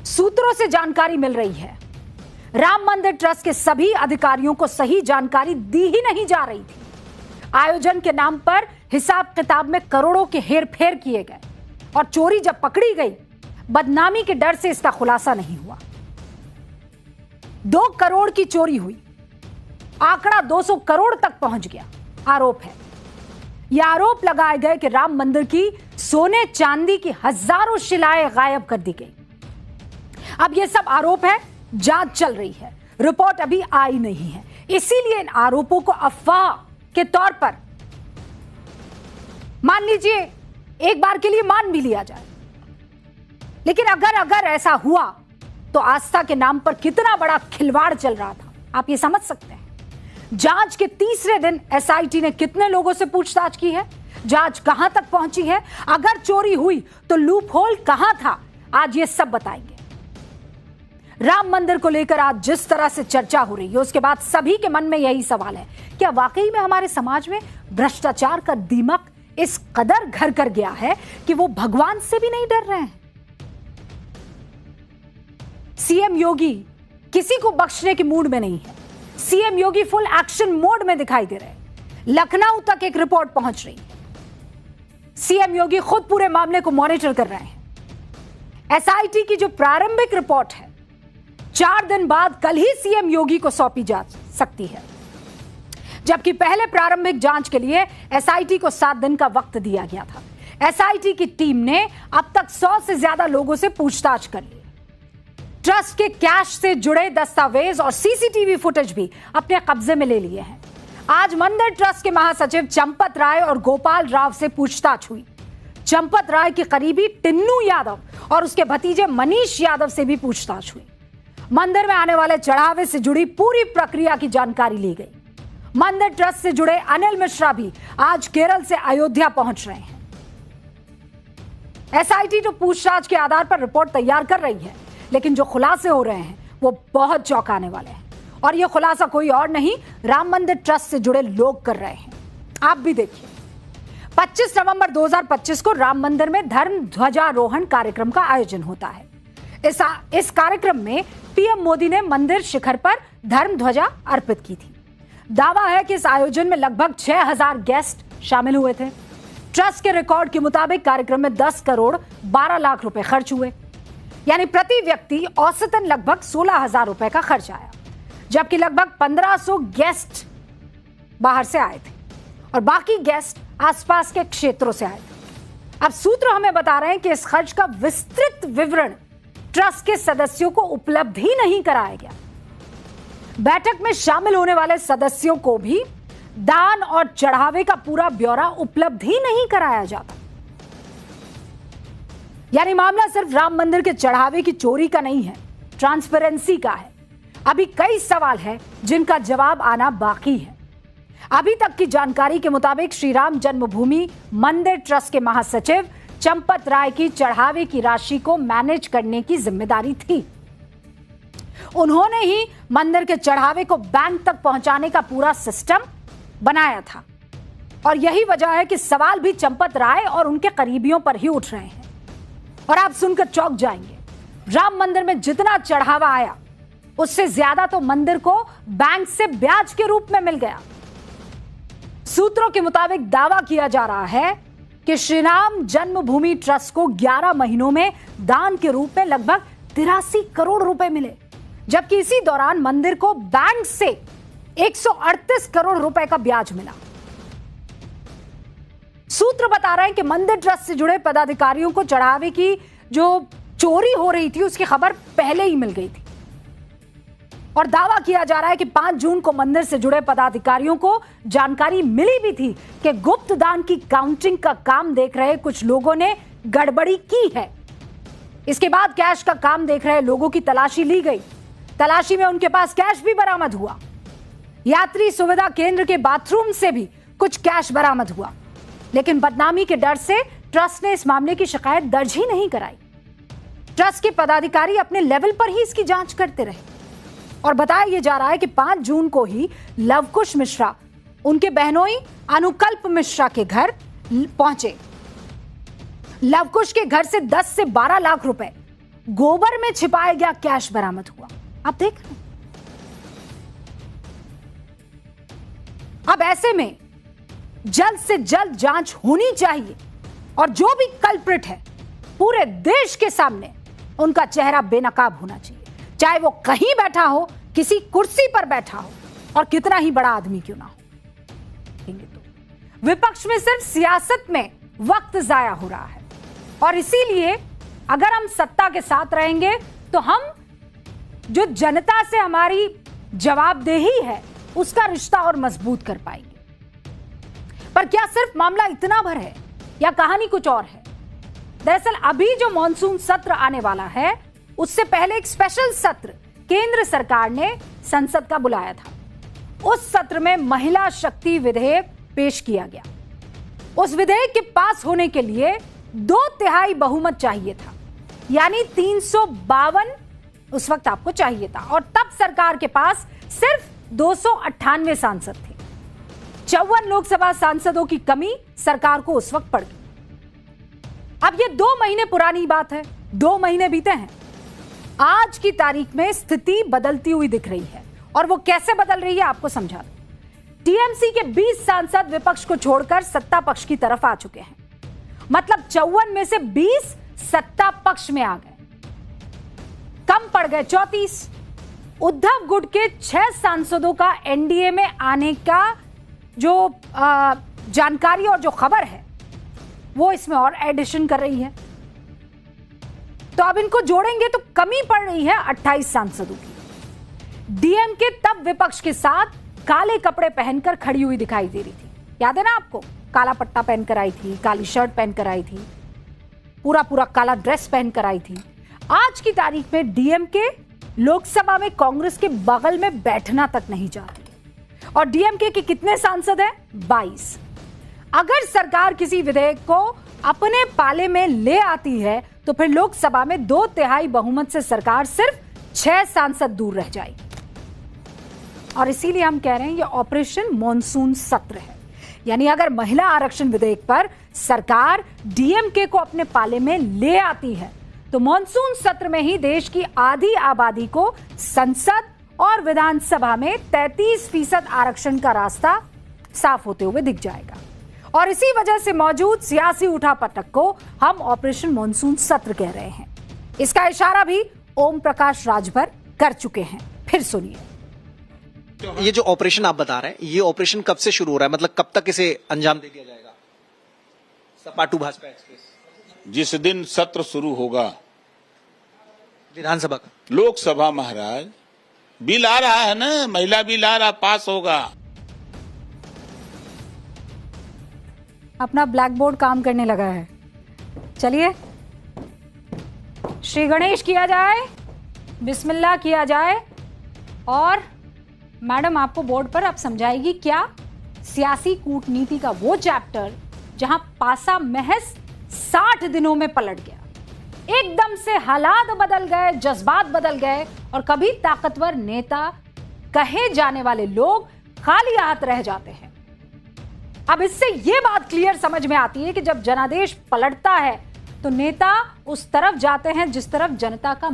सूत्रों से जानकारी मिल रही है, राम मंदिर ट्रस्ट के सभी अधिकारियों को सही जानकारी दी ही नहीं जा रही थी। आयोजन के नाम पर हिसाब किताब में करोड़ों के हेरफेर किए गए और चोरी जब पकड़ी गई, बदनामी के डर से इसका खुलासा नहीं हुआ। 2 करोड़ की चोरी हुई, आंकड़ा 200 करोड़ तक पहुंच गया। आरोप है, यह आरोप लगाए गए कि राम मंदिर की सोने चांदी की हजारों शिलाएं गायब कर दी गई। अब यह सब आरोप है, जांच चल रही है, रिपोर्ट अभी आई नहीं है। इसीलिए इन आरोपों को अफवाह के तौर पर मान लीजिए, एक बार के लिए मान भी लिया जाए, लेकिन अगर ऐसा हुआ तो आस्था के नाम पर कितना बड़ा खिलवाड़ चल रहा था, आप ये समझ सकते हैं। जांच के तीसरे दिन एसआईटी ने कितने लोगों से पूछताछ की है, जांच कहां तक पहुंची है, अगर चोरी हुई तो लूप होल कहां था, आज ये सब बताएंगे। राम मंदिर को लेकर आज जिस तरह से चर्चा हो रही है, उसके बाद सभी के मन में यही सवाल है, क्या वाकई में हमारे समाज में भ्रष्टाचार का दीमक इस कदर घर कर गया है कि वो भगवान से भी नहीं डर रहे हैं। सीएम योगी किसी को बख्शने के मूड में नहीं है। सीएम योगी फुल एक्शन मोड में दिखाई दे रहे हैं। लखनऊ तक एक रिपोर्ट पहुंच रही है। सीएम योगी खुद पूरे मामले को मॉनिटर कर रहे हैं। एसआईटी की जो प्रारंभिक रिपोर्ट है, 4 दिन बाद कल ही सीएम योगी को सौंपी जा सकती है, जबकि पहले प्रारंभिक जांच के लिए एसआईटी को 7 दिन का वक्त दिया गया था। एसआईटी की टीम ने अब तक 100 से ज्यादा लोगों से पूछताछ कर ली। ट्रस्ट के कैश से जुड़े दस्तावेज और सीसीटीवी फुटेज भी अपने कब्जे में ले लिए हैं। आज मंदिर ट्रस्ट के महासचिव चंपत राय और गोपाल राव से पूछताछ हुई। चंपत राय के करीबी टिन्नू यादव और उसके भतीजे मनीष यादव से भी पूछताछ हुई। मंदिर में आने वाले चढ़ावे से जुड़ी पूरी प्रक्रिया की जानकारी ली गई। मंदिर ट्रस्ट से जुड़े अनिल मिश्रा भी आज केरल से अयोध्या पहुंच रहे हैं। एसआईटी तो पूछताछ के आधार पर रिपोर्ट तैयार कर रही है, लेकिन जो खुलासे हो रहे हैं वो बहुत चौंकाने वाले हैं। और ये खुलासा कोई और नहीं, राम मंदिर ट्रस्ट से जुड़े लोग कर रहे हैं। आप भी देखिए, 25 नवंबर 2025 को राम मंदिर में धर्म ध्वजारोहण कार्यक्रम का आयोजन होता है। इस कार्यक्रम में पीएम मोदी ने मंदिर शिखर पर धर्म ध्वजा अर्पित की थी। दावा है कि इस आयोजन में लगभग 6000 गेस्ट शामिल हुए थे। ट्रस्ट के रिकॉर्ड के मुताबिक कार्यक्रम में 10 करोड़ 12 लाख रुपए खर्च हुए, यानी प्रति व्यक्ति औसतन लगभग 16,000 रुपए का खर्च आया, जबकि लगभग 1500 गेस्ट बाहर से आए थे और बाकी गेस्ट आसपास के क्षेत्रों से आए थे। अब सूत्र हमें बता रहे हैं कि इस खर्च का विस्तृत विवरण ट्रस्ट के सदस्यों को उपलब्ध ही नहीं कराया गया। बैठक में शामिल होने वाले सदस्यों को भी दान और चढ़ावे का पूरा ब्यौरा उपलब्ध ही नहीं कराया जाता। यानी मामला सिर्फ राम मंदिर के चढ़ावे की चोरी का नहीं है, ट्रांसपेरेंसी का है। अभी कई सवाल हैं जिनका जवाब आना बाकी है। अभी तक की जानकारी के मुताबिक श्री राम जन्मभूमि मंदिर ट्रस्ट के महासचिव चंपत राय की चढ़ावे की राशि को मैनेज करने की जिम्मेदारी थी। उन्होंने ही मंदिर के चढ़ावे को बैंक तक पहुंचाने का पूरा सिस्टम बनाया था और यही वजह है कि सवाल भी चंपत राय और उनके करीबियों पर ही उठ रहे हैं। और आप सुनकर चौंक जाएंगे, राम मंदिर में जितना चढ़ावा आया उससे ज्यादा तो मंदिर को बैंक से ब्याज के रूप में मिल गया। सूत्रों के मुताबिक दावा किया जा रहा है कि श्री राम जन्मभूमि ट्रस्ट को 11 महीनों में दान के रूप में लगभग 83 करोड़ रुपए मिले, जबकि इसी दौरान मंदिर को बैंक से 138 करोड़ रुपए का ब्याज मिला। सूत्र बता रहे हैं कि मंदिर ट्रस्ट से जुड़े पदाधिकारियों को चढ़ावे की जो चोरी हो रही थी उसकी खबर पहले ही मिल गई थी और दावा किया जा रहा है कि 5 जून को मंदिर से जुड़े पदाधिकारियों को जानकारी मिली भी थी कि गुप्त दान की काउंटिंग का काम देख रहे कुछ लोगों ने गड़बड़ी की है। इसके बाद कैश का काम देख रहे लोगों की तलाशी ली गई। तलाशी में उनके पास कैश भी बरामद हुआ। यात्री सुविधा केंद्र के बाथरूम से भी कुछ कैश बरामद हुआ, लेकिन बदनामी के डर से ट्रस्ट ने इस मामले की शिकायत दर्ज ही नहीं कराई। ट्रस्ट के पदाधिकारी अपने लेवल पर ही इसकी जांच करते रहे और बताया यह जा रहा है कि 5 जून को ही लवकुश मिश्रा उनके बहनोई अनुकल्प मिश्रा के घर पहुंचे। लवकुश के घर से 10 से 12 लाख रुपए गोबर में छिपाया गया कैश बरामद हुआ। आप देख रहे हैं। अब ऐसे में जल्द से जल्द जांच होनी चाहिए और जो भी कल्प्रिट है पूरे देश के सामने उनका चेहरा बेनकाब होना चाहिए, चाहे वो कहीं बैठा हो, किसी कुर्सी पर बैठा हो और कितना ही बड़ा आदमी क्यों ना हो। तो विपक्ष में सिर्फ सियासत में वक्त जाया हो रहा है और इसीलिए अगर हम सत्ता के साथ रहेंगे तो हम जो जनता से हमारी जवाबदेही है उसका रिश्ता और मजबूत कर पाएंगे। पर क्या सिर्फ मामला इतना भर है या कहानी कुछ और है? दरअसल अभी जो मॉनसून सत्र आने वाला है उससे पहले एक स्पेशल सत्र केंद्र सरकार ने संसद का बुलाया था। उस सत्र में महिला शक्ति विधेयक पेश किया गया। उस विधेयक के पास होने के लिए 2/3 बहुमत चाहिए था, यानी 352 उस वक्त आपको चाहिए था और तब सरकार के पास सिर्फ 298 सांसद थे। 54 लोकसभा सांसदों की कमी सरकार को उस वक्त पड़ गई। अब ये 2 महीने पुरानी बात है, 2 महीने बीते हैं। आज की तारीख में स्थिति बदलती हुई दिख रही है और वो कैसे बदल रही है आपको समझा दूं। टीएमसी के 20 सांसद विपक्ष को छोड़कर सत्ता पक्ष की तरफ आ चुके हैं। मतलब 54 में से 20 सत्ता पक्ष में आ गए, कम पड़ गए 34। उद्धव गुट के 6 सांसदों का एनडीए में आने का जो जानकारी और जो खबर है वो इसमें और एडिशन कर रही है। तो अब इनको जोड़ेंगे तो कमी पड़ रही है 28 सांसदों की। डीएमके तब विपक्ष के साथ काले कपड़े पहनकर खड़ी हुई दिखाई दे रही थी, याद है ना आपको? काला पट्टा पहनकर आई थी, काली शर्ट पहनकर आई थी, पूरा काला ड्रेस पहनकर आई थी। आज की तारीख में डीएमके लोकसभा में कांग्रेस के बगल में बैठना तक नहीं चाहती और डीएमके के कितने सांसद हैं? 22। अगर सरकार किसी विधेयक को अपने पाले में ले आती है तो फिर लोकसभा में 2/3 बहुमत से सरकार सिर्फ 6 सांसद दूर रह जाएगी। और इसीलिए हम कह रहे हैं ये ऑपरेशन मॉनसून सत्र है। यानी अगर महिला आरक्षण विधेयक पर सरकार डीएमके को अपने पाले में ले आती है तो मॉनसून सत्र में ही देश की आधी आबादी को संसद और विधानसभा में 33% आरक्षण का रास्ता साफ होते हुए दिख जाएगा। और इसी वजह से मौजूद सियासी उठापटक को हम ऑपरेशन मॉनसून सत्र कह रहे हैं। इसका इशारा भी ओम प्रकाश राजभर कर चुके हैं। फिर सुनिए। ये जो ऑपरेशन आप बता रहे हैं, ये ऑपरेशन कब से शुरू हो रहा है? मतलब कब तक इसे अंजाम दे दिया जाएगा? सपा टू भाजपा एक्सप्रेस जिस दिन सत्र शुरू होगा विधानसभा का, लोकसभा महाराज बिल आ रहा है ना, महिला बिल आ रहा, पास होगा। अपना ब्लैक बोर्ड काम करने लगा है। चलिए श्री गणेश किया जाए, बिस्मिल्लाह किया जाए और मैडम आपको बोर्ड पर अब समझाएगी क्या सियासी कूटनीति का वो चैप्टर जहां पासा महज 60 दिनों में पलट गया। एकदम से हालात बदल गए, जज्बात बदल गए और कभी ताकतवर नेता कहे जाने वाले लोग खाली हाथ रह जाते हैं। अब इससे यह बात क्लियर समझ में आती है कि जब जनादेश पलटता है तो नेता उस तरफ जाते हैं जिस तरफ जनता का